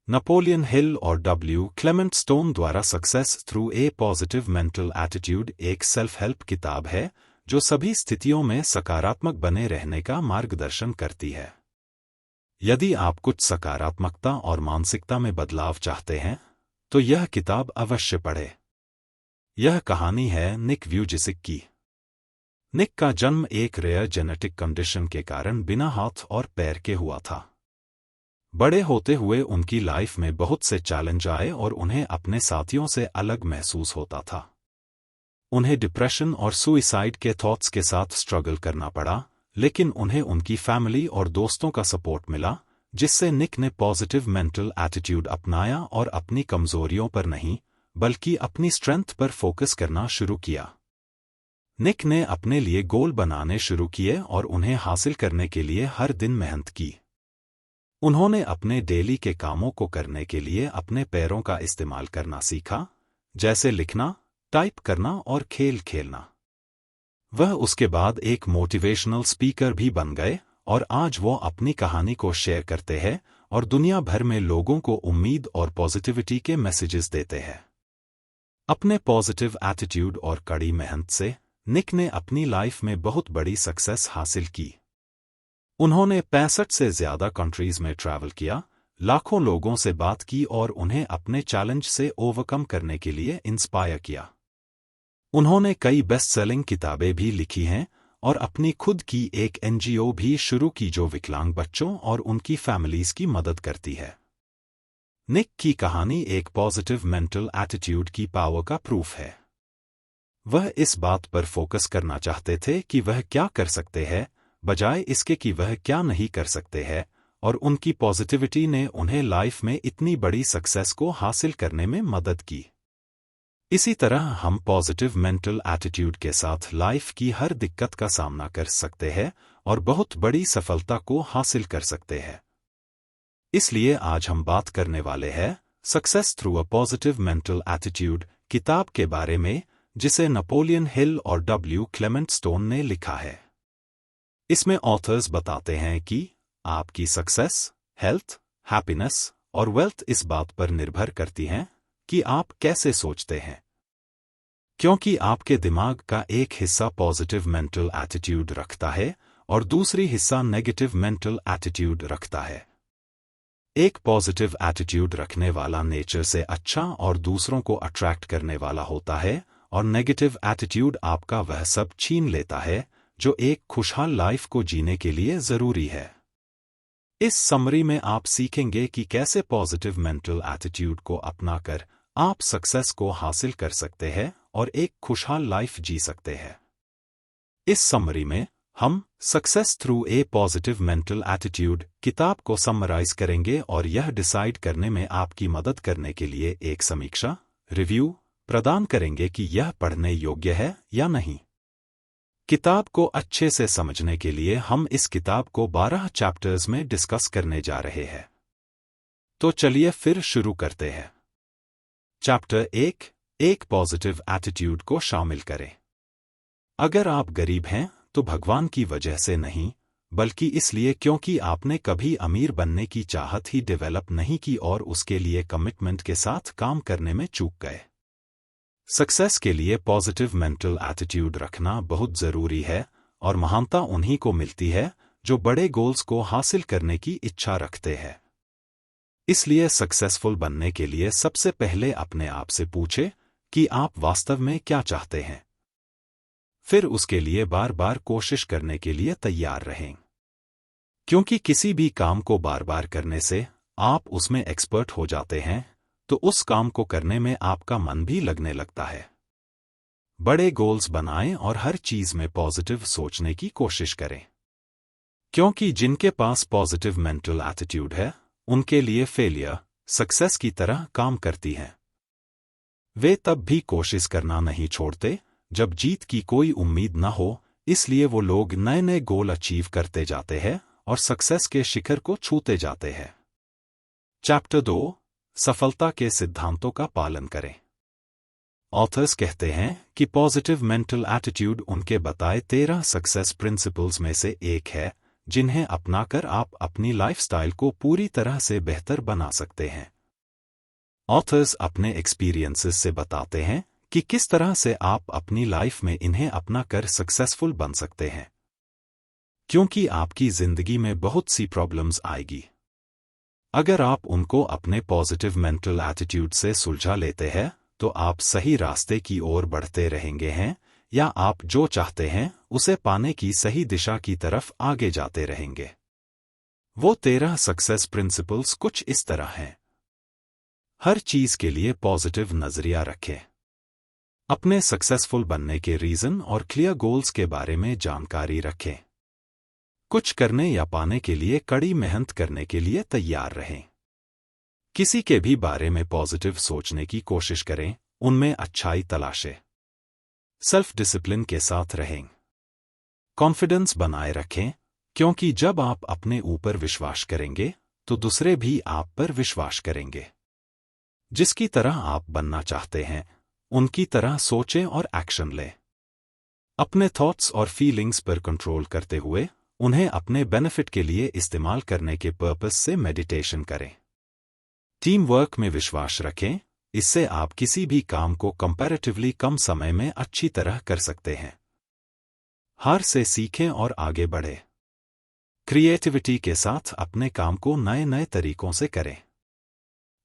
Napoleon Hill और W Clement stone द्वारा success through a positive mental attitude एक self help किताब है जो सभी स्थितियों में सकारात्मक बने रहने का मार्गदर्शन करती है। यदि आप कुछ सकारात्मकता और मानसिकता में बदलाव चाहते हैं तो यह किताब अवश्य पढ़ें। यह कहानी है निक व्यूजिसिक की। निक का जन्म एक रेयर जेनेटिक कंडीशन के कारण बिना हाथ और पैर के हुआ था। बड़े होते हुए उनकी लाइफ में बहुत से चैलेंज आए और उन्हें अपने साथियों से अलग महसूस होता था। उन्हें डिप्रेशन और सुइसाइड के थॉट्स के साथ स्ट्रगल करना पड़ा, लेकिन उन्हें उनकी फैमिली और दोस्तों का सपोर्ट मिला, जिससे निक ने पॉजिटिव मेंटल एटीट्यूड अपनाया और अपनी कमजोरियों पर नहीं बल्कि अपनी स्ट्रेंथ पर फोकस करना शुरू किया। निक ने अपने लिए गोल बनाने शुरू किए और उन्हें हासिल करने के लिए हर दिन मेहनत की। उन्होंने अपने डेली के कामों को करने के लिए अपने पैरों का इस्तेमाल करना सीखा, जैसे लिखना, टाइप करना और खेल खेलना। वह उसके बाद एक मोटिवेशनल स्पीकर भी बन गए और आज वो अपनी कहानी को शेयर करते हैं और दुनिया भर में लोगों को उम्मीद और पॉजिटिविटी के मैसेजेस देते हैं। अपने पॉजिटिव एटीट्यूड और कड़ी मेहनत से निक ने अपनी लाइफ में बहुत बड़ी सक्सेस हासिल की। उन्होंने 65 से ज्यादा कंट्रीज में ट्रैवल किया, लाखों लोगों से बात की और उन्हें अपने चैलेंज से ओवरकम करने के लिए इंस्पायर किया। उन्होंने कई बेस्ट सेलिंग किताबें भी लिखी हैं और अपनी खुद की एक एनजीओ भी शुरू की जो विकलांग बच्चों और उनकी फैमिलीज की मदद करती है। निक की कहानी एक पॉजिटिव मेंटल एटीट्यूड की पावर का प्रूफ है। वह इस बात पर फोकस करना चाहते थे कि वह क्या कर सकते हैं, बजाय इसके कि वह क्या नहीं कर सकते हैं, और उनकी पॉजिटिविटी ने उन्हें लाइफ में इतनी बड़ी सक्सेस को हासिल करने में मदद की। इसी तरह हम पॉजिटिव मेंटल एटीट्यूड के साथ लाइफ की हर दिक्कत का सामना कर सकते हैं और बहुत बड़ी सफलता को हासिल कर सकते हैं। इसलिए आज हम बात करने वाले हैं success through a positive mental attitude किताब के बारे में, जिसे नेपोलियन हिल और डब्ल्यू क्लेमेंट स्टोन ने लिखा है। इसमें ऑथर्स बताते हैं कि आपकी सक्सेस, हेल्थ, हैप्पीनेस और वेल्थ इस बात पर निर्भर करती हैं कि आप कैसे सोचते हैं, क्योंकि आपके दिमाग का एक हिस्सा पॉजिटिव मेंटल एटीट्यूड रखता है और दूसरी हिस्सा नेगेटिव मेंटल एटीट्यूड रखता है। एक पॉजिटिव एटीट्यूड रखने वाला नेचर से अच्छा और दूसरों को अट्रैक्ट करने वाला होता है, और नेगेटिव एटीट्यूड आपका वह सब छीन लेता है जो एक खुशहाल लाइफ को जीने के लिए जरूरी है। इस समरी में आप सीखेंगे कि कैसे पॉजिटिव मेंटल एटीट्यूड को अपनाकर आप सक्सेस को हासिल कर सकते हैं और एक खुशहाल लाइफ जी सकते हैं। इस समरी में हम success through a positive mental attitude किताब को समराइज करेंगे और यह डिसाइड करने में आपकी मदद करने के लिए एक समीक्षा, रिव्यू प्रदान करेंगे कि यह पढ़ने योग्य है या नहीं। किताब को अच्छे से समझने के लिए हम इस किताब को 12 चैप्टर्स में डिस्कस करने जा रहे हैं। तो चलिए फिर शुरू करते हैं। चैप्टर 1, एक पॉजिटिव एटीट्यूड को शामिल करें। अगर आप गरीब हैं तो भगवान की वजह से नहीं, बल्कि इसलिए क्योंकि आपने कभी अमीर बनने की चाहत ही डेवलप नहीं की और उसके लिए कमिटमेंट के साथ काम करने में चूक गए। सक्सेस के लिए पॉजिटिव मेंटल एटीट्यूड रखना बहुत जरूरी है, और महानता उन्हीं को मिलती है जो बड़े गोल्स को हासिल करने की इच्छा रखते हैं। इसलिए सक्सेसफुल बनने के लिए सबसे पहले अपने आप से पूछें कि आप वास्तव में क्या चाहते हैं। फिर उसके लिए बार बार कोशिश करने के लिए तैयार रहें, क्योंकि किसी भी काम को बार बार करने से आप उसमें एक्सपर्ट हो जाते हैं, तो उस काम को करने में आपका मन भी लगने लगता है। बड़े गोल्स बनाएं और हर चीज में पॉजिटिव सोचने की कोशिश करें, क्योंकि जिनके पास पॉजिटिव मेंटल एटीट्यूड है उनके लिए फेलियर सक्सेस की तरह काम करती है। वे तब भी कोशिश करना नहीं छोड़ते जब जीत की कोई उम्मीद न हो, इसलिए वो लोग नए नए गोल अचीव करते जाते हैं और सक्सेस के शिखर को छूते जाते हैं। चैप्टर 2, सफलता के सिद्धांतों का पालन करें। ऑथर्स कहते हैं कि पॉजिटिव मेंटल एटीट्यूड उनके बताए 13 सक्सेस प्रिंसिपल्स में से एक है, जिन्हें अपनाकर आप अपनी लाइफस्टाइल को पूरी तरह से बेहतर बना सकते हैं, ऑथर्स अपने एक्सपीरियंसेस से बताते हैं कि किस तरह से आप अपनी लाइफ में इन्हें अपना कर सक्सेसफुल बन सकते हैं, क्योंकि आपकी जिंदगी में बहुत सी प्रॉब्लम्स आएगी। अगर आप उनको अपने पॉजिटिव मेंटल एटीट्यूड से सुलझा लेते हैं तो आप सही रास्ते की ओर बढ़ते रहेंगे हैं, या आप जो चाहते हैं उसे पाने की सही दिशा की तरफ आगे जाते रहेंगे। वो 13 सक्सेस प्रिंसिपल्स कुछ इस तरह हैं। हर चीज के लिए पॉजिटिव नजरिया रखें। अपने सक्सेसफुल बनने के रीजन और क्लियर गोल्स के बारे में जानकारी रखें। कुछ करने या पाने के लिए कड़ी मेहनत करने के लिए तैयार रहें। किसी के भी बारे में पॉजिटिव सोचने की कोशिश करें, उनमें अच्छाई तलाशें। सेल्फ डिसिप्लिन के साथ रहें। कॉन्फिडेंस बनाए रखें, क्योंकि जब आप अपने ऊपर विश्वास करेंगे तो दूसरे भी आप पर विश्वास करेंगे। जिसकी तरह आप बनना चाहते हैं उनकी तरह सोचें और एक्शन लें। अपने थॉट्स और फीलिंग्स पर कंट्रोल करते हुए उन्हें अपने बेनिफिट के लिए इस्तेमाल करने के पर्पस से मेडिटेशन करें। टीम वर्क में विश्वास रखें, इससे आप किसी भी काम को कंपैरेटिवली कम समय में अच्छी तरह कर सकते हैं। हार से सीखें और आगे बढ़ें। क्रिएटिविटी के साथ अपने काम को नए नए तरीकों से करें।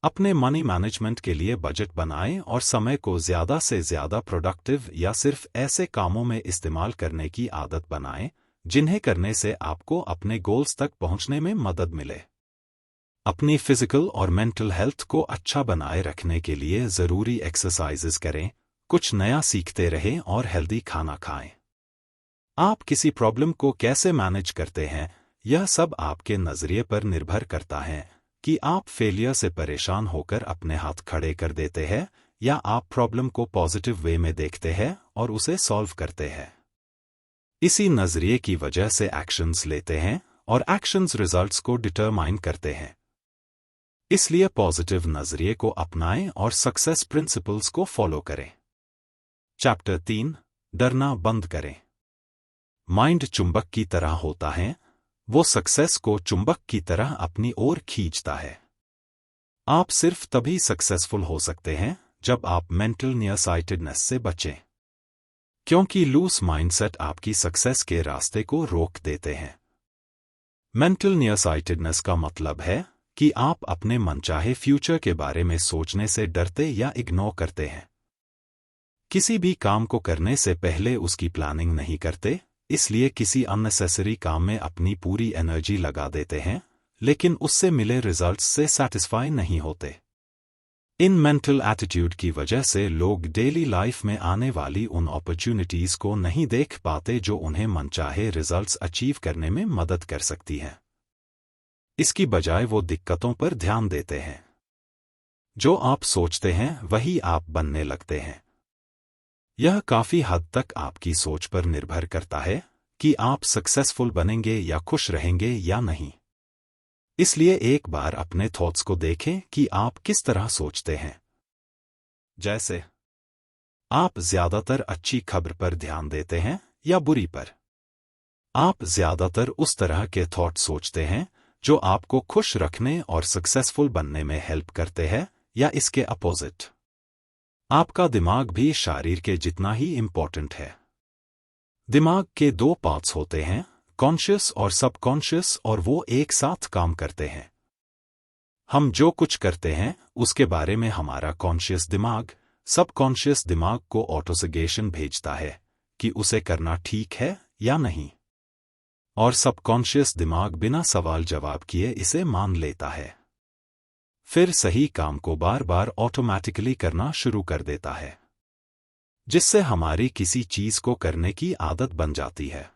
अपने मनी मैनेजमेंट के लिए बजट बनाएं और समय को ज़्यादा से ज़्यादा प्रोडक्टिव या सिर्फ ऐसे कामों में इस्तेमाल करने की आदत बनाएं जिन्हें करने से आपको अपने गोल्स तक पहुंचने में मदद मिले। अपनी फिजिकल और मेंटल हेल्थ को अच्छा बनाए रखने के लिए ज़रूरी एक्सरसाइजेस करें, कुछ नया सीखते रहें और हेल्दी खाना खाएं। आप किसी प्रॉब्लम को कैसे मैनेज करते हैं, यह सब आपके नज़रिए पर निर्भर करता है कि आप फेलियर से परेशान होकर अपने हाथ खड़े कर देते हैं या आप प्रॉब्लम को पॉजिटिव वे में देखते हैं और उसे सॉल्व करते हैं। इसी नज़रिए की वजह से एक्शंस लेते हैं और एक्शंस रिजल्ट्स को डिटरमाइन करते हैं। इसलिए पॉजिटिव नज़रिए को अपनाएं और सक्सेस प्रिंसिपल्स को फॉलो करें। चैप्टर 3, डरना बंद करें। माइंड चुंबक की तरह होता है, वो सक्सेस को चुंबक की तरह अपनी ओर खींचता है। आप सिर्फ तभी सक्सेसफुल हो सकते हैं जब आप मेंटल नियरसाइटेडनेस से बचें, क्योंकि लूज माइंडसेट आपकी सक्सेस के रास्ते को रोक देते हैं। मेंटल नियरसाइटेडनेस का मतलब है कि आप अपने मनचाहे फ्यूचर के बारे में सोचने से डरते या इग्नोर करते हैं। किसी भी काम को करने से पहले उसकी प्लानिंग नहीं करते, इसलिए किसी अननेसेसरी काम में अपनी पूरी एनर्जी लगा देते हैं, लेकिन उससे मिले रिजल्ट्स से सैटिस्फाई नहीं होते। इन मेंटल एटीट्यूड की वजह से लोग डेली लाइफ में आने वाली उन अपॉर्चुनिटीज को नहीं देख पाते जो उन्हें मनचाहे रिजल्ट्स अचीव करने में मदद कर सकती हैं। इसकी बजाय वो दिक्कतों पर ध्यान देते हैं। जो आप सोचते हैं वही आप बनने लगते हैं। यह काफी हद तक आपकी सोच पर निर्भर करता है कि आप सक्सेसफुल बनेंगे या खुश रहेंगे या नहीं। इसलिए एक बार अपने थॉट्स को देखें कि आप किस तरह सोचते हैं। जैसे, आप ज्यादातर अच्छी खबर पर ध्यान देते हैं या बुरी पर? आप ज्यादातर उस तरह के थॉट सोचते हैं जो आपको खुश रखने और सक्सेसफुल बनने में हेल्प करते हैं, या इसके अपोजिट? आपका दिमाग भी शरीर के जितना ही इम्पोर्टेंट है। दिमाग के 2 पार्ट्स होते हैं, कॉन्शियस और सबकॉन्शियस, और वो एक साथ काम करते हैं। हम जो कुछ करते हैं उसके बारे में हमारा कॉन्शियस दिमाग सबकॉन्शियस दिमाग को ऑटोसजेशन भेजता है कि उसे करना ठीक है या नहीं, और सबकॉन्शियस दिमाग बिना सवाल जवाब किए इसे मान लेता है। फिर सही काम को बार बार ऑटोमैटिकली करना शुरू कर देता है, जिससे हमारी किसी चीज को करने की आदत बन जाती है।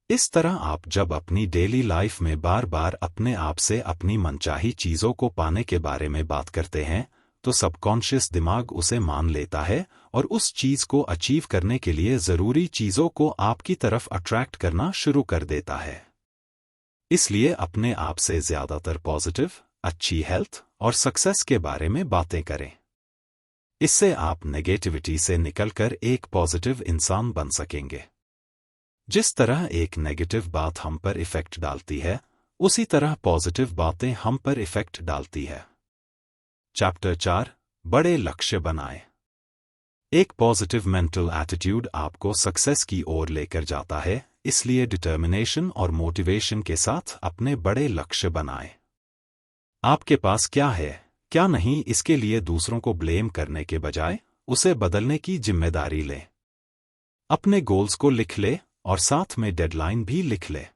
इस तरह आप जब अपनी डेली लाइफ में बार बार अपने आप से अपनी मनचाही चीजों को पाने के बारे में बात करते हैं तो सबकॉन्शियस दिमाग उसे मान लेता है और उस चीज को अचीव करने के लिए जरूरी चीजों को आपकी तरफ अट्रैक्ट करना शुरू कर देता है। इसलिए अपने आप से ज्यादातर पॉजिटिव, अच्छी हेल्थ और सक्सेस के बारे में बातें करें। इससे आप नेगेटिविटी से निकलकर एक पॉजिटिव इंसान बन सकेंगे। जिस तरह एक नेगेटिव बात हम पर इफेक्ट डालती है, उसी तरह पॉजिटिव बातें हम पर इफेक्ट डालती है। चैप्टर 4 बड़े लक्ष्य बनाएं। एक पॉजिटिव मेंटल एटीट्यूड आपको सक्सेस की ओर लेकर जाता है, इसलिए डिटर्मिनेशन और मोटिवेशन के साथ अपने बड़े लक्ष्य बनाएं। आपके पास क्या है, क्या नहीं, इसके लिए दूसरों को ब्लेम करने के बजाय उसे बदलने की जिम्मेदारी लें। अपने गोल्स को लिख ले और साथ में डेडलाइन भी लिख ले।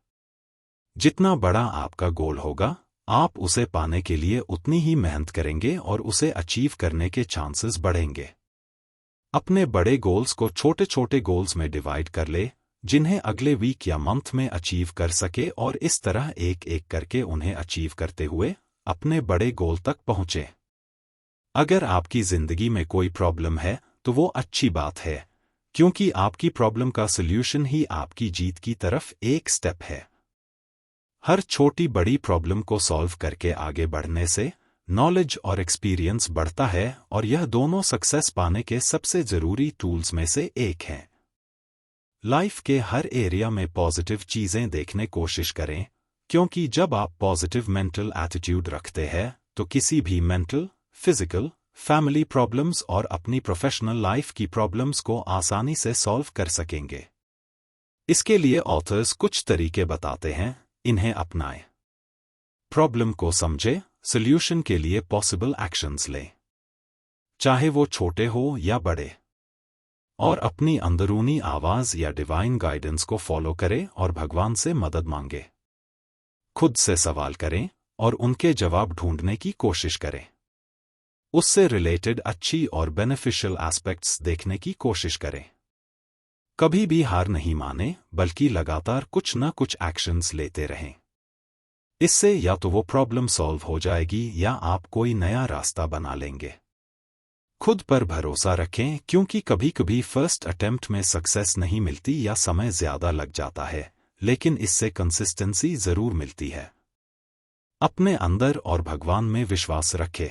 जितना बड़ा आपका गोल होगा, आप उसे पाने के लिए उतनी ही मेहनत करेंगे और उसे अचीव करने के चांसेस बढ़ेंगे। अपने बड़े गोल्स को छोटे छोटे गोल्स में डिवाइड कर ले, जिन्हें अगले वीक या मंथ में अचीव कर सके, और इस तरह एक एक करके उन्हें अचीव करते हुए अपने बड़े गोल तक पहुंचे। अगर आपकी जिंदगी में कोई प्रॉब्लम है तो वो अच्छी बात है, क्योंकि आपकी प्रॉब्लम का सल्यूशन ही आपकी जीत की तरफ एक स्टेप है। हर छोटी बड़ी प्रॉब्लम को सॉल्व करके आगे बढ़ने से नॉलेज और एक्सपीरियंस बढ़ता है, और यह दोनों सक्सेस पाने के सबसे जरूरी टूल्स में से एक हैं। लाइफ के हर एरिया में पॉजिटिव चीजें देखने की कोशिश करें, क्योंकि जब आप पॉजिटिव मेंटल एटीट्यूड रखते हैं तो किसी भी मेंटल, फिजिकल, फैमिली प्रॉब्लम्स और अपनी प्रोफेशनल लाइफ की प्रॉब्लम्स को आसानी से सॉल्व कर सकेंगे। इसके लिए ऑथर्स कुछ तरीके बताते हैं, इन्हें अपनाएं। प्रॉब्लम को समझे, सॉल्यूशन के लिए पॉसिबल एक्शंस लें, चाहे वो छोटे हो या बड़े, और अपनी अंदरूनी आवाज या डिवाइन गाइडेंस को फॉलो करें और भगवान से मदद मांगे। खुद से सवाल करें और उनके जवाब ढूंढने की कोशिश करें। उससे रिलेटेड अच्छी और बेनिफिशियल एस्पेक्ट्स देखने की कोशिश करें। कभी भी हार नहीं माने, बल्कि लगातार कुछ न कुछ एक्शंस लेते रहें। इससे या तो वो प्रॉब्लम सॉल्व हो जाएगी या आप कोई नया रास्ता बना लेंगे। खुद पर भरोसा रखें, क्योंकि कभी कभी फर्स्ट अटेम्प्ट में सक्सेस नहीं मिलती या समय ज्यादा लग जाता है, लेकिन इससे कंसिस्टेंसी जरूर मिलती है। अपने अंदर और भगवान में विश्वास रखें।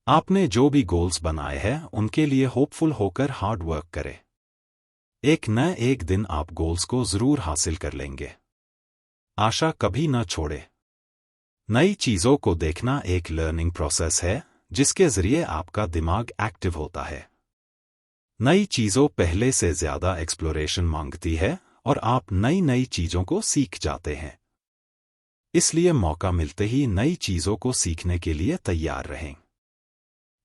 आपने जो भी गोल्स बनाए हैं उनके लिए होपफुल होकर हार्ड वर्क करें। एक न एक दिन आप गोल्स को जरूर हासिल कर लेंगे। आशा कभी न छोड़े। नई चीजों को देखना एक लर्निंग प्रोसेस है, जिसके जरिए आपका दिमाग एक्टिव होता है। नई चीजों पहले से ज्यादा एक्सप्लोरेशन मांगती है और आप नई नई चीजों को सीख जाते हैं। इसलिए मौका मिलते ही नई चीजों को सीखने के लिए तैयार रहें।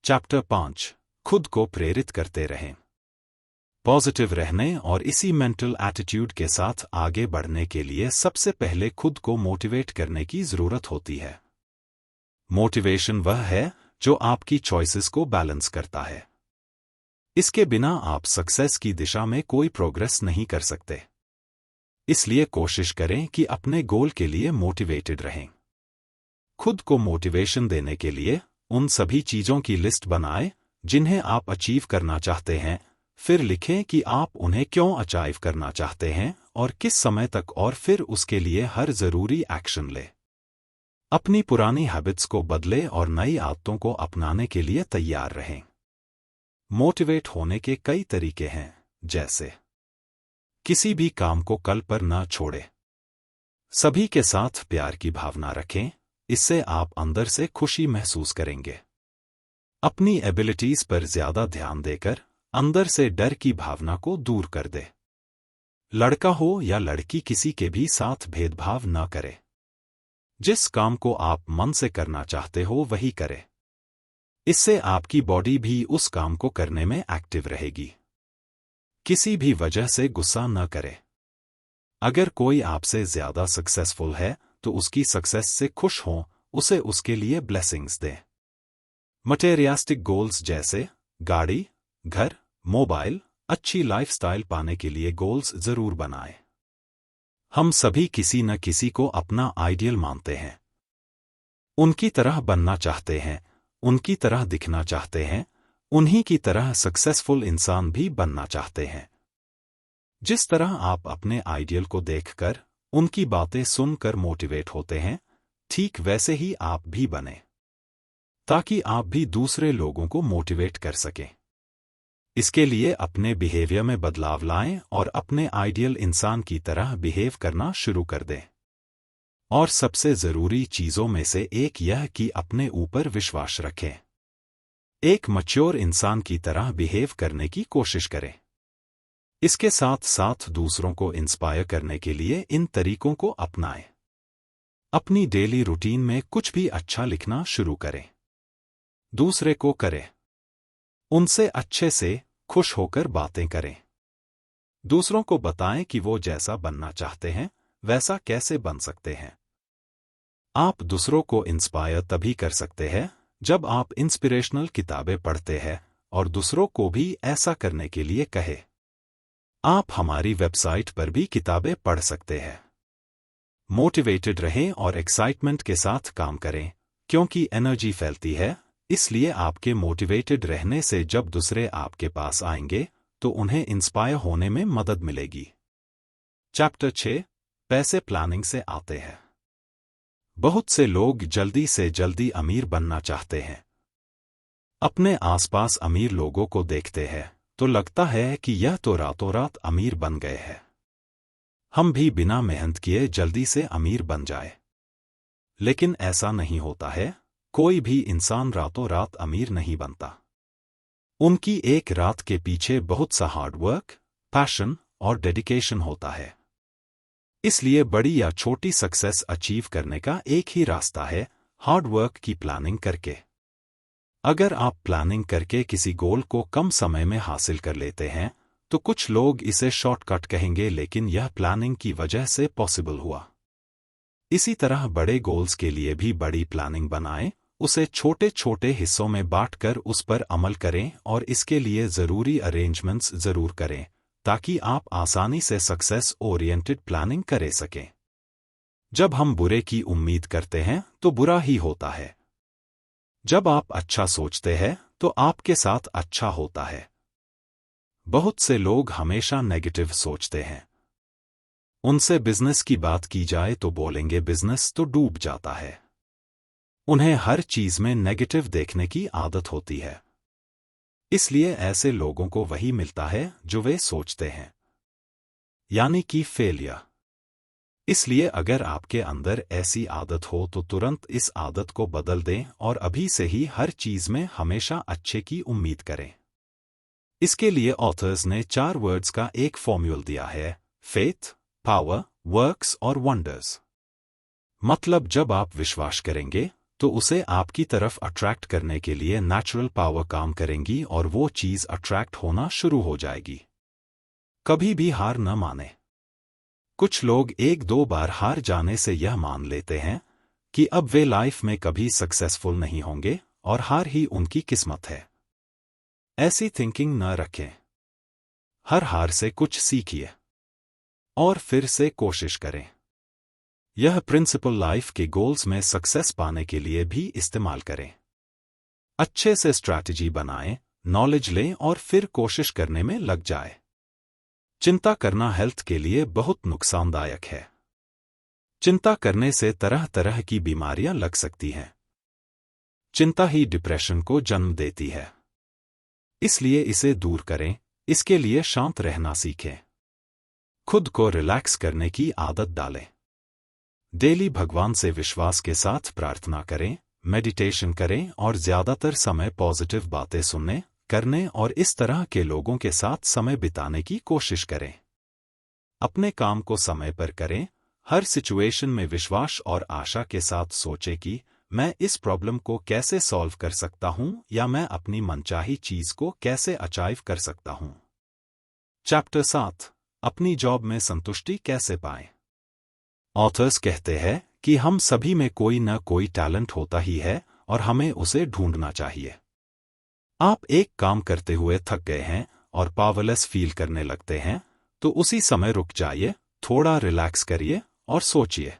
चैप्टर 5 खुद को प्रेरित करते रहें। पॉजिटिव रहने और इसी मेंटल एटीट्यूड के साथ आगे बढ़ने के लिए सबसे पहले खुद को मोटिवेट करने की जरूरत होती है। मोटिवेशन वह है जो आपकी चॉइसेस को बैलेंस करता है। इसके बिना आप सक्सेस की दिशा में कोई प्रोग्रेस नहीं कर सकते। इसलिए कोशिश करें कि अपने गोल के लिए मोटिवेटेड रहें। खुद को मोटिवेशन देने के लिए उन सभी चीजों की लिस्ट बनाएं जिन्हें आप अचीव करना चाहते हैं। फिर लिखें कि आप उन्हें क्यों अचीव करना चाहते हैं और किस समय तक, और फिर उसके लिए हर जरूरी एक्शन लें। अपनी पुरानी हैबिट्स को बदलें और नई आदतों को अपनाने के लिए तैयार रहें। मोटिवेट होने के कई तरीके हैं, जैसे किसी भी काम को कल पर न छोड़ें। सभी के साथ प्यार की भावना रखें, इससे आप अंदर से खुशी महसूस करेंगे। अपनी एबिलिटीज पर ज्यादा ध्यान देकर अंदर से डर की भावना को दूर कर दे। लड़का हो या लड़की, किसी के भी साथ भेदभाव न करे। जिस काम को आप मन से करना चाहते हो वही करें। इससे आपकी बॉडी भी उस काम को करने में एक्टिव रहेगी। किसी भी वजह से गुस्सा न करे। अगर कोई आपसे ज्यादा सक्सेसफुल है तो उसकी सक्सेस से खुश हो, उसे उसके लिए ब्लेसिंग्स दें। मटेरियलिस्टिक गोल्स जैसे गाड़ी, घर, मोबाइल, अच्छी लाइफस्टाइल पाने के लिए गोल्स जरूर बनाएं। हम सभी किसी न किसी को अपना आइडियल मानते हैं। उनकी तरह बनना चाहते हैं, उनकी तरह दिखना चाहते हैं, उन्हीं की तरह सक्सेसफुल इंसान भी बनना चाहते हैं। जिस तरह आप अपने आइडियल को देखकर, उनकी बातें सुनकर मोटिवेट होते हैं, ठीक वैसे ही आप भी बने, ताकि आप भी दूसरे लोगों को मोटिवेट कर सकें। इसके लिए अपने बिहेवियर में बदलाव लाएं और अपने आइडियल इंसान की तरह बिहेव करना शुरू कर दें। और सबसे जरूरी चीजों में से एक यह कि अपने ऊपर विश्वास रखें। एक मैच्योर इंसान की तरह बिहेव करने की कोशिश करें। इसके साथ साथ दूसरों को इंस्पायर करने के लिए इन तरीकों को अपनाएं। अपनी डेली रूटीन में कुछ भी अच्छा लिखना शुरू करें। दूसरे को करें। उनसे अच्छे से खुश होकर बातें करें। दूसरों को बताएं कि वो जैसा बनना चाहते हैं वैसा कैसे बन सकते हैं। आप दूसरों को इंस्पायर तभी कर सकते हैं जब आप इंस्पिरेशनल किताबें पढ़ते हैं और दूसरों को भी ऐसा करने के लिए कहें। आप हमारी वेबसाइट पर भी किताबें पढ़ सकते हैं। मोटिवेटेड रहें और एक्साइटमेंट के साथ काम करें, क्योंकि एनर्जी फैलती है, इसलिए आपके मोटिवेटेड रहने से जब दूसरे आपके पास आएंगे तो उन्हें इंस्पायर होने में मदद मिलेगी। चैप्टर 6 पैसे प्लानिंग से आते हैं। बहुत से लोग जल्दी से जल्दी अमीर बनना चाहते हैं। अपने आसपास अमीर लोगों को देखते हैं तो लगता है कि यह तो रातों रात अमीर बन गए हैं। हम भी बिना मेहनत किए जल्दी से अमीर बन जाए। लेकिन ऐसा नहीं होता है। कोई भी इंसान रातों रात अमीर नहीं बनता। उनकी एक रात के पीछे बहुत सा हार्डवर्क, पैशन और डेडिकेशन होता है। इसलिए बड़ी या छोटी सक्सेस अचीव करने का एक ही रास्ता है, हार्डवर्क की प्लानिंग करके। अगर आप प्लानिंग करके किसी गोल को कम समय में हासिल कर लेते हैं तो कुछ लोग इसे शॉर्टकट कहेंगे, लेकिन यह प्लानिंग की वजह से पॉसिबल हुआ। इसी तरह बड़े गोल्स के लिए भी बड़ी प्लानिंग बनाएं, उसे छोटे छोटे हिस्सों में बांटकर उस पर अमल करें और इसके लिए ज़रूरी अरेंजमेंट्स ज़रूर करें ताकि आप आसानी से सक्सेस ओरिएंटेड प्लानिंग कर सकें। जब हम बुरे की उम्मीद करते हैं तो बुरा ही होता है। जब आप अच्छा सोचते हैं तो आपके साथ अच्छा होता है। बहुत से लोग हमेशा नेगेटिव सोचते हैं। उनसे बिजनेस की बात की जाए तो बोलेंगे बिजनेस तो डूब जाता है। उन्हें हर चीज में नेगेटिव देखने की आदत होती है। इसलिए ऐसे लोगों को वही मिलता है जो वे सोचते हैं, यानी कि फेलियर। इसलिए अगर आपके अंदर ऐसी आदत हो तो तुरंत इस आदत को बदल दें और अभी से ही हर चीज में हमेशा अच्छे की उम्मीद करें। इसके लिए ऑथर्स ने 4 वर्ड्स का एक फॉर्मूला दिया है, फेथ, पावर, वर्क्स और वंडर्स। मतलब जब आप विश्वास करेंगे तो उसे आपकी तरफ अट्रैक्ट करने के लिए नेचुरल पावर काम करेंगी और वो चीज अट्रैक्ट होना शुरू हो जाएगी। कभी भी हार न माने। कुछ लोग 1-2 बार हार जाने से यह मान लेते हैं कि अब वे लाइफ में कभी सक्सेसफुल नहीं होंगे और हार ही उनकी किस्मत है। ऐसी थिंकिंग न रखें। हर हार से कुछ सीखिए और फिर से कोशिश करें। यह प्रिंसिपल लाइफ के गोल्स में सक्सेस पाने के लिए भी इस्तेमाल करें। अच्छे से स्ट्रैटेजी बनाएं, नॉलेज लें और फिर कोशिश करने में लग जाए। चिंता करना हेल्थ के लिए बहुत नुकसानदायक है। चिंता करने से तरह तरह की बीमारियां लग सकती हैं। चिंता ही डिप्रेशन को जन्म देती है। इसलिए इसे दूर करें। इसके लिए शांत रहना सीखें। खुद को रिलैक्स करने की आदत डालें। डेली भगवान से विश्वास के साथ प्रार्थना करें, मेडिटेशन करें और ज्यादातर समय पॉजिटिव बातें सुनने, करने और इस तरह के लोगों के साथ समय बिताने की कोशिश करें। अपने काम को समय पर करें। हर सिचुएशन में विश्वास और आशा के साथ सोचें कि मैं इस प्रॉब्लम को कैसे सॉल्व कर सकता हूं या मैं अपनी मनचाही चीज को कैसे अचीव कर सकता हूं। चैप्टर 7 अपनी जॉब में संतुष्टि कैसे पाएं। ऑथर्स कहते हैं कि हम सभी में कोई न कोई टैलेंट होता ही है और हमें उसे ढूंढना चाहिए। आप एक काम करते हुए थक गए हैं और पावरलेस फील करने लगते हैं तो उसी समय रुक जाइए, थोड़ा रिलैक्स करिए और सोचिए,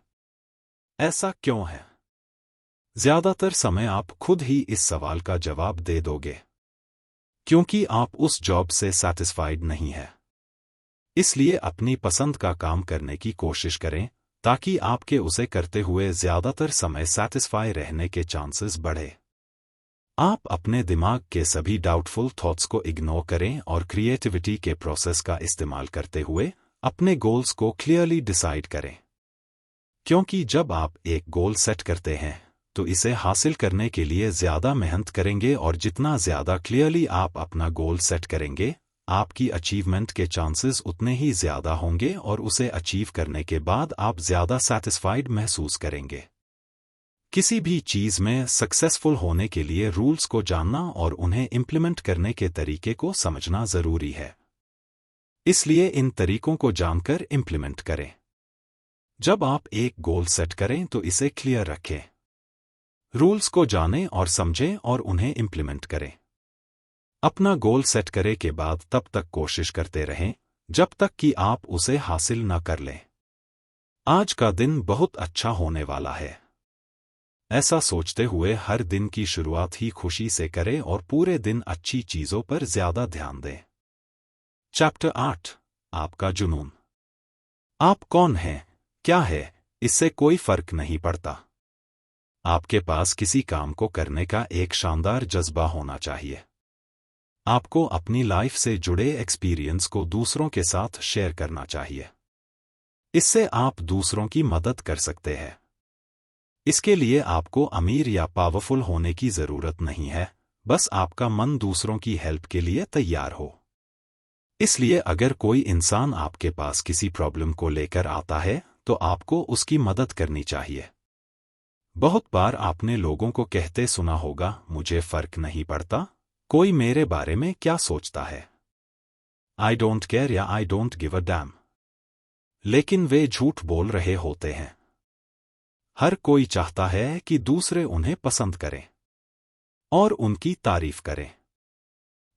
ऐसा क्यों है? ज्यादातर समय आप खुद ही इस सवाल का जवाब दे दोगे, क्योंकि आप उस जॉब से सैटिस्फाइड नहीं है। इसलिए अपनी पसंद का काम करने की कोशिश करें ताकि आपके उसे करते हुए ज्यादातर समय सैटिस्फाई रहने के चांसेस बढ़े। आप अपने दिमाग के सभी डाउटफुल थॉट्स को इग्नोर करें और क्रिएटिविटी के प्रोसेस का इस्तेमाल करते हुए अपने गोल्स को क्लियरली डिसाइड करें। क्योंकि जब आप एक गोल सेट करते हैं तो इसे हासिल करने के लिए ज़्यादा मेहनत करेंगे, और जितना ज़्यादा क्लियरली आप अपना गोल सेट करेंगे, आपकी अचीवमेंट के चांसेस उतने ही ज़्यादा होंगे, और उसे अचीव करने के बाद आप ज़्यादा सैटिस्फाइड महसूस करेंगे। किसी भी चीज़ में सक्सेसफुल होने के लिए रूल्स को जानना और उन्हें इम्प्लीमेंट करने के तरीके को समझना ज़रूरी है। इसलिए इन तरीकों को जानकर इम्प्लीमेंट करें। जब आप एक गोल सेट करें तो इसे क्लियर रखें। रूल्स को जानें और समझें और उन्हें इम्प्लीमेंट करें। अपना गोल सेट करे के बाद तब तक कोशिश करते रहें जब तक कि आप उसे हासिल न कर लें। आज का दिन बहुत अच्छा होने वाला है, ऐसा सोचते हुए हर दिन की शुरुआत ही खुशी से करें और पूरे दिन अच्छी चीजों पर ज्यादा ध्यान दें। चैप्टर 8, आपका जुनून। आप कौन हैं, क्या है, इससे कोई फर्क नहीं पड़ता। आपके पास किसी काम को करने का एक शानदार जज्बा होना चाहिए। आपको अपनी लाइफ से जुड़े एक्सपीरियंस को दूसरों के साथ शेयर करना चाहिए। इससे आप दूसरों की मदद कर सकते हैं। इसके लिए आपको अमीर या पावरफुल होने की जरूरत नहीं है, बस आपका मन दूसरों की हेल्प के लिए तैयार हो। इसलिए अगर कोई इंसान आपके पास किसी प्रॉब्लम को लेकर आता है तो आपको उसकी मदद करनी चाहिए। बहुत बार आपने लोगों को कहते सुना होगा, मुझे फर्क नहीं पड़ता कोई मेरे बारे में क्या सोचता है। आई डोंट केयर या I don't give a dam. लेकिन वे झूठ बोल रहे होते हैं। हर कोई चाहता है कि दूसरे उन्हें पसंद करें और उनकी तारीफ करें।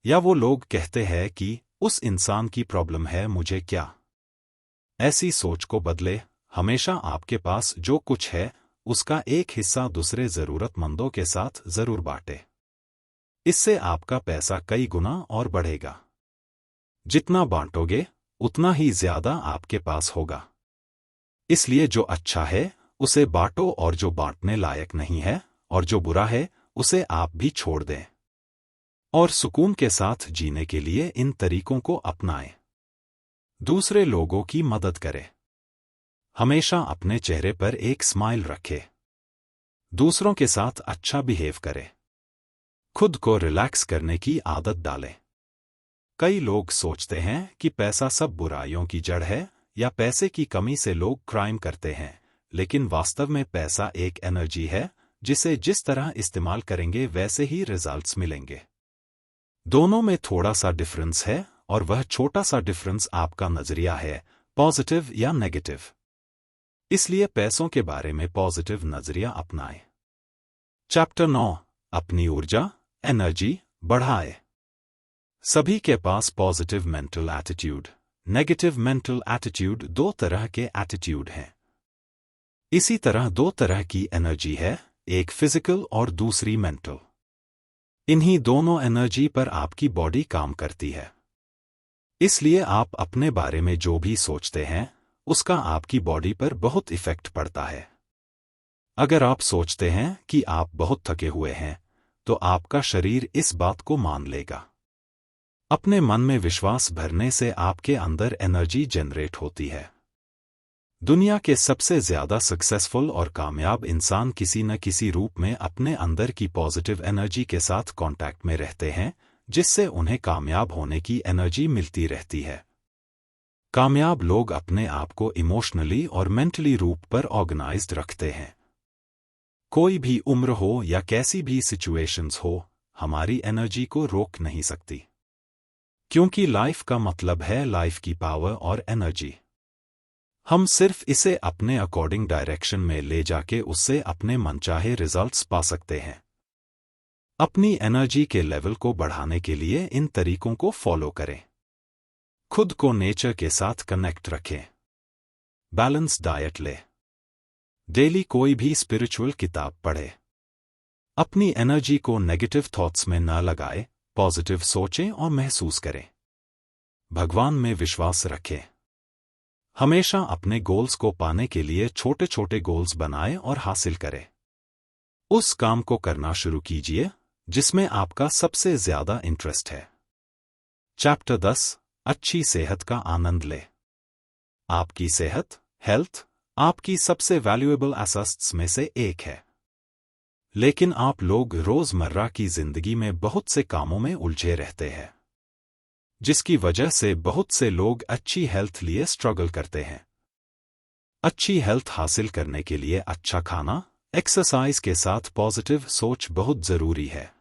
या वो लोग कहते हैं कि उस इंसान की प्रॉब्लम है, मुझे क्या। ऐसी सोच को बदले, हमेशा आपके पास जो कुछ है उसका एक हिस्सा दूसरे जरूरतमंदों के साथ जरूर बांटे। इससे आपका पैसा कई गुना और बढ़ेगा। जितना बांटोगे उतना ही ज्यादा आपके पास होगा। इसलिए जो अच्छा है उसे बांटो, और जो बांटने लायक नहीं है और जो बुरा है उसे आप भी छोड़ दें। और सुकून के साथ जीने के लिए इन तरीकों को अपनाएं। दूसरे लोगों की मदद करें। हमेशा अपने चेहरे पर एक स्माइल रखें। दूसरों के साथ अच्छा बिहेव करें। खुद को रिलैक्स करने की आदत डालें। कई लोग सोचते हैं कि पैसा सब बुराइयों की जड़ है या पैसे की कमी से लोग क्राइम करते हैं, लेकिन वास्तव में पैसा एक एनर्जी है जिसे जिस तरह इस्तेमाल करेंगे वैसे ही रिजल्ट्स मिलेंगे। दोनों में थोड़ा सा डिफरेंस है, और वह छोटा सा डिफरेंस आपका नजरिया है, पॉजिटिव या नेगेटिव। इसलिए पैसों के बारे में पॉजिटिव नजरिया अपनाएं। चैप्टर 9, अपनी ऊर्जा एनर्जी बढ़ाए। सभी के पास positive mental attitude, negative mental attitude, दो तरह के एटीट्यूड हैं। इसी तरह दो तरह की एनर्जी है, एक फिजिकल और दूसरी मेंटल। इन्हीं दोनों एनर्जी पर आपकी बॉडी काम करती है। इसलिए आप अपने बारे में जो भी सोचते हैं उसका आपकी बॉडी पर बहुत इफेक्ट पड़ता है। अगर आप सोचते हैं कि आप बहुत थके हुए हैं तो आपका शरीर इस बात को मान लेगा। अपने मन में विश्वास भरने से आपके अंदर एनर्जी जनरेट होती है। दुनिया के सबसे ज्यादा सक्सेसफुल और कामयाब इंसान किसी न किसी रूप में अपने अंदर की पॉजिटिव एनर्जी के साथ कांटेक्ट में रहते हैं, जिससे उन्हें कामयाब होने की एनर्जी मिलती रहती है। कामयाब लोग अपने आप को इमोशनली और मेंटली रूप पर ऑर्गेनाइज्ड रखते हैं। कोई भी उम्र हो या कैसी भी सिचुएशंस हो, हमारी एनर्जी को रोक नहीं सकती। क्योंकि लाइफ का मतलब है लाइफ की पावर और एनर्जी। हम सिर्फ इसे अपने अकॉर्डिंग डायरेक्शन में ले जाके उससे अपने मनचाहे रिजल्ट्स पा सकते हैं। अपनी एनर्जी के लेवल को बढ़ाने के लिए इन तरीकों को फॉलो करें। खुद को नेचर के साथ कनेक्ट रखें। बैलेंस डाइट लें। डेली कोई भी स्पिरिचुअल किताब पढ़े। अपनी एनर्जी को नेगेटिव थॉट्स में न लगाए, पॉजिटिव सोचें और महसूस करें। भगवान में विश्वास रखें। हमेशा अपने गोल्स को पाने के लिए छोटे छोटे गोल्स बनाएं और हासिल करें। उस काम को करना शुरू कीजिए जिसमें आपका सबसे ज्यादा इंटरेस्ट है। चैप्टर 10, अच्छी सेहत का आनंद लें। आपकी सेहत, हेल्थ, आपकी सबसे वैल्यूएबल एसेट्स में से एक है। लेकिन आप लोग रोजमर्रा की जिंदगी में बहुत से कामों में उलझे रहते हैं, जिसकी वजह से बहुत से लोग अच्छी हेल्थ लिए स्ट्रगल करते हैं। अच्छी हेल्थ हासिल करने के लिए अच्छा खाना, एक्सरसाइज के साथ पॉजिटिव सोच बहुत जरूरी है।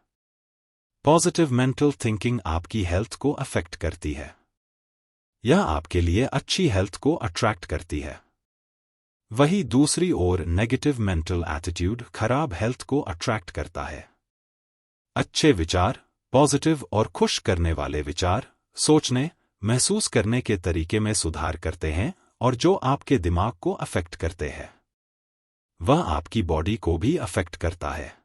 पॉजिटिव मेंटल थिंकिंग आपकी हेल्थ को अफेक्ट करती है। यह आपके लिए अच्छी हेल्थ को अट्रैक्ट करती है। वही दूसरी ओर नेगेटिव मेंटल एटीट्यूड खराब हेल्थ को अट्रैक्ट करता है। अच्छे विचार, पॉजिटिव और खुश करने वाले विचार सोचने, महसूस करने के तरीके में सुधार करते हैं और जो आपके दिमाग को अफेक्ट करते हैं वह आपकी बॉडी को भी अफेक्ट करता है।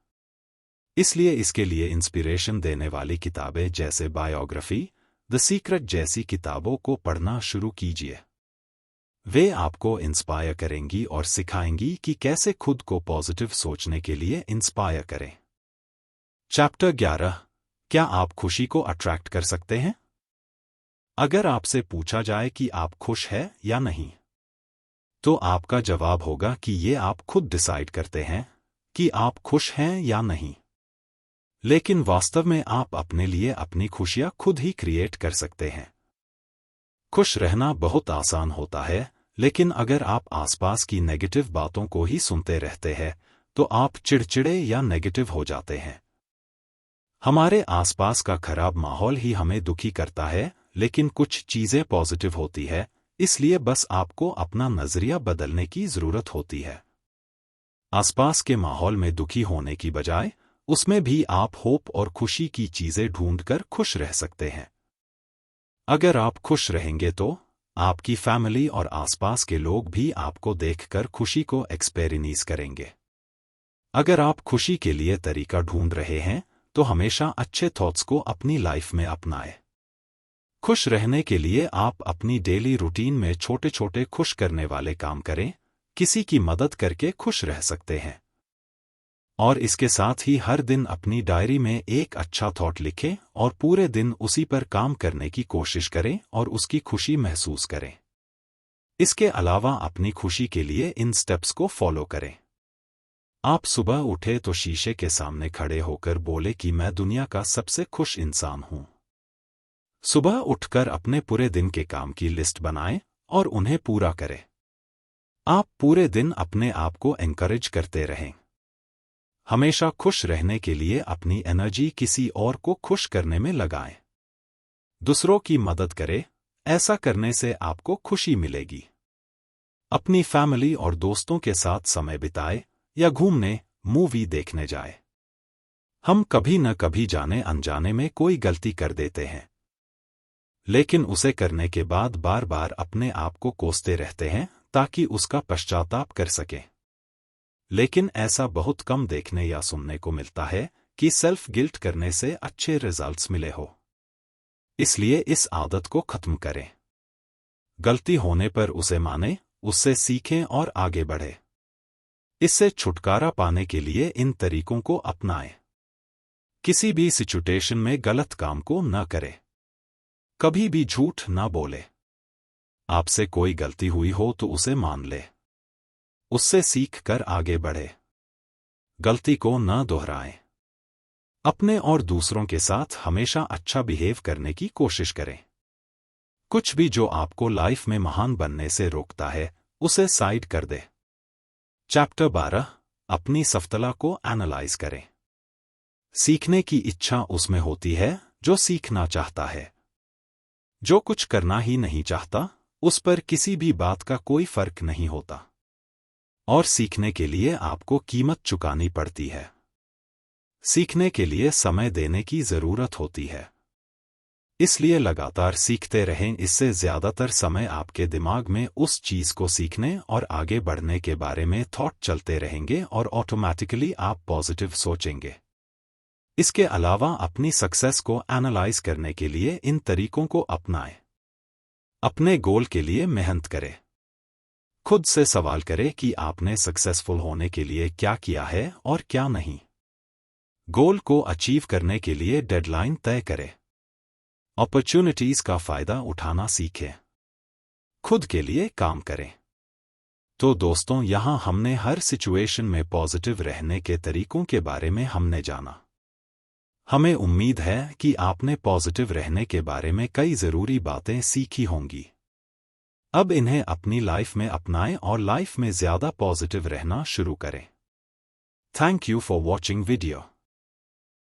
इसलिए इसके लिए इंस्पिरेशन देने वाली किताबें जैसे बायोग्राफी, द सीक्रेट जैसी किताबों को पढ़ना शुरू कीजिए। वे आपको इंस्पायर करेंगी और सिखाएंगी कि कैसे खुद को पॉजिटिव सोचने के लिए इंस्पायर करें। चैप्टर 11, क्या आप खुशी को अट्रैक्ट कर सकते हैं? अगर आपसे पूछा जाए कि आप खुश हैं या नहीं, तो आपका जवाब होगा कि ये आप खुद डिसाइड करते हैं कि आप खुश हैं या नहीं। लेकिन वास्तव में आप अपने लिए अपनी खुशियां खुद ही क्रिएट कर सकते हैं। खुश रहना बहुत आसान होता है, लेकिन अगर आप आसपास की नेगेटिव बातों को ही सुनते रहते हैं तो आप चिड़चिड़े या नेगेटिव हो जाते हैं। हमारे आसपास का खराब माहौल ही हमें दुखी करता है, लेकिन कुछ चीजें पॉजिटिव होती है, इसलिए बस आपको अपना नजरिया बदलने की जरूरत होती है। आसपास के माहौल में दुखी होने की बजाय उसमें भी आप होप और खुशी की चीजें ढूंढकर खुश रह सकते हैं। अगर आप खुश रहेंगे तो आपकी फैमिली और आसपास के लोग भी आपको देखकर खुशी को एक्सपीरियंस करेंगे। अगर आप खुशी के लिए तरीका ढूंढ रहे हैं तो हमेशा अच्छे थॉट्स को अपनी लाइफ में अपनाएं। खुश रहने के लिए आप अपनी डेली रूटीन में छोटे छोटे खुश करने वाले काम करें, किसी की मदद करके खुश रह सकते हैं। और इसके साथ ही हर दिन अपनी डायरी में एक अच्छा थॉट लिखें और पूरे दिन उसी पर काम करने की कोशिश करें और उसकी खुशी महसूस करें। इसके अलावा अपनी खुशी के लिए इन स्टेप्स को फॉलो करें। आप सुबह उठे तो शीशे के सामने खड़े होकर बोले कि मैं दुनिया का सबसे खुश इंसान हूं। सुबह उठकर अपने पूरे दिन के काम की लिस्ट बनाएं और उन्हें पूरा करें। आप पूरे दिन अपने आप को एनकरेज करते रहें। हमेशा खुश रहने के लिए अपनी एनर्जी किसी और को खुश करने में लगाएं। दूसरों की मदद करें, ऐसा करने से आपको खुशी मिलेगी। अपनी फैमिली और दोस्तों के साथ समय बिताएं या घूमने, मूवी देखने जाएं। हम कभी न कभी जाने अनजाने में कोई गलती कर देते हैं, लेकिन उसे करने के बाद बार बार अपने आप को कोसते रहते हैं ताकि उसका पश्चाताप कर सकें। लेकिन ऐसा बहुत कम देखने या सुनने को मिलता है कि सेल्फ गिल्ट करने से अच्छे रिजल्ट्स मिले हो। इसलिए इस आदत को खत्म करें। गलती होने पर उसे मानें, उससे सीखें और आगे बढ़ें। इससे छुटकारा पाने के लिए इन तरीकों को अपनाएं। किसी भी सिचुएशन में गलत काम को न करें। कभी भी झूठ न बोले। आपसे कोई गलती हुई हो तो उसे मान ले। उससे सीख कर आगे बढ़े। गलती को न दोहराएं। अपने और दूसरों के साथ हमेशा अच्छा बिहेव करने की कोशिश करें। कुछ भी जो आपको लाइफ में महान बनने से रोकता है, उसे साइड कर दे। चैप्टर 12, अपनी सफलता को एनालाइज करें। सीखने की इच्छा उसमें होती है जो सीखना चाहता है। जो कुछ करना ही नहीं चाहता, उस पर किसी भी बात का कोई फर्क नहीं होता। और सीखने के लिए आपको कीमत चुकानी पड़ती है। सीखने के लिए समय देने की जरूरत होती है। इसलिए लगातार सीखते रहें। इससे ज्यादातर समय आपके दिमाग में उस चीज को सीखने और आगे बढ़ने के बारे में थॉट चलते रहेंगे और ऑटोमेटिकली आप पॉजिटिव सोचेंगे। इसके अलावा अपनी सक्सेस को एनालाइज करने के लिए इन तरीकों को अपनाएं। अपने गोल के लिए मेहनत करें। खुद से सवाल करें कि आपने सक्सेसफुल होने के लिए क्या किया है और क्या नहीं। गोल को अचीव करने के लिए डेडलाइन तय करें। अपॉर्चुनिटीज का फायदा उठाना सीखें। खुद के लिए काम करें। तो दोस्तों, यहाँ हमने हर सिचुएशन में पॉजिटिव रहने के तरीकों के बारे में हमने जाना। हमें उम्मीद है कि आपने पॉजिटिव रहने के बारे में कई ज़रूरी बातें सीखी होंगी। अब इन्हें अपनी लाइफ में अपनाएं और लाइफ में ज़्यादा पॉजिटिव रहना शुरू करें। Thank you for watching video.